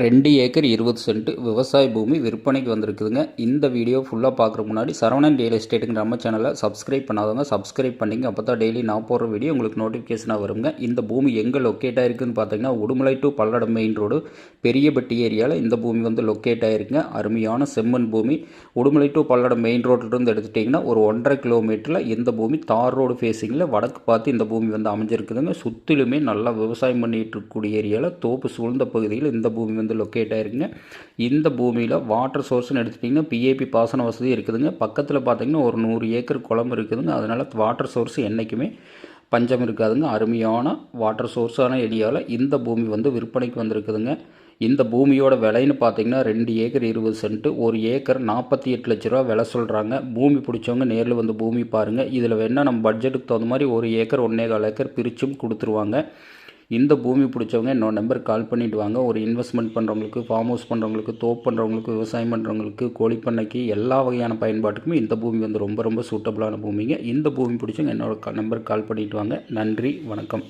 2 acre 20 send விவசாய பூமி விற்பனைக்கு வந்திருக்குதுங்க. இந்த வீடியோ ஃபுல்லாக பார்க்குறதுக்கு முன்னாடி சரவணன் ரியல் எஸ்டேட்டுங்கிற நம்ம சேனலை சப்ஸ்கிரைப் பண்ணாதவங்க சப்ஸ்கிரைப் பண்ணிங்க. அப்போ தான் டெய்லி நான் போடுற வீடியோ உங்களுக்கு நோட்டிஃபிகேஷனாக வருங்க. இந்த பூமி எங்கே லொக்கேட் ஆகிருக்குன்னு பார்த்தீங்கன்னா, Udumalai to Palladam main road Periyapatti ஏரியாவில் இந்த பூமி வந்து லொக்கேட் ஆகிருக்குங்க. அருமையான செம்மண் பூமி. உடுமலை டு பல்லடம் மெயின் ரோட்லேருந்து எடுத்துட்டிங்கன்னா ஒரு 1.5 கிலோமீட்டரில் இந்த பூமி தார் ரோடு ஃபேஸிங்கில் வடக்கு பார்த்து இந்த பூமி வந்து அமைஞ்சிருக்குதுங்க. சுற்றிலுமே நல்லா விவசாயம் பண்ணிகிட்டு இருக்கக்கூடிய ஏரியாவில் தோப்பு சூழ்ந்த பகுதியில் இந்த பூமி வந்து லொக்கேட் ஆகிருக்குங்க. இந்த பூமியில் வாட்டர் சோர்ஸ்னு எடுத்துட்டிங்கன்னா பிஏபி பாசன வசதி இருக்குதுங்க. பக்கத்தில் பார்த்தீங்கன்னா ஒரு 100 ஏக்கர் குளம் இருக்குதுங்க. அதனால் வாட்டர் சோர்ஸ் என்றைக்குமே பஞ்சம் இருக்காதுங்க. அருமையான வாட்டர் சோர்ஸான ஏரியாவில் இந்த பூமி வந்து விற்பனைக்கு வந்திருக்குதுங்க. இந்த பூமியோட விலைன்னு பார்த்தீங்கன்னா 2 ஏக்கர் 20 சென்ட், ஒரு ஏக்கர் 48 லட்ச ரூபா விலை சொல்கிறாங்க. பூமி பிடிச்சவங்க நேரில் வந்து பூமி பாருங்கள். இதில் வேணால் நம்ம பட்ஜெட்டுக்கு தகுந்த மாதிரி ஒரு ஏக்கர் 1.25 ஏக்கர் பிரிச்சும் கொடுத்துருவாங்க. இந்த பூமி பிடிச்சவங்க என்னோட நம்பருக்கு கால் பண்ணிவிட்டு வாங்க. ஒரு இன்வெஸ்ட்மெண்ட் பண்ணுறவங்களுக்கு, ஃபார்ம் ஹவுஸ் பண்ணுறவங்களுக்கு, தோப்பு பண்ணுறவங்களுக்கு, விவசாயம் பண்ணுறவங்களுக்கு, கோழிப்பண்ணைக்கு எல்லா வகையான பயன்பாட்டுக்குமே இந்த பூமி வந்து ரொம்ப ரொம்ப சூட்டபுளான பூமிங்க. இந்த பூமி பிடிச்சவங்க என்னோட நம்பருக்கு கால் பண்ணிவிட்டு வாங்க. நன்றி, வணக்கம்.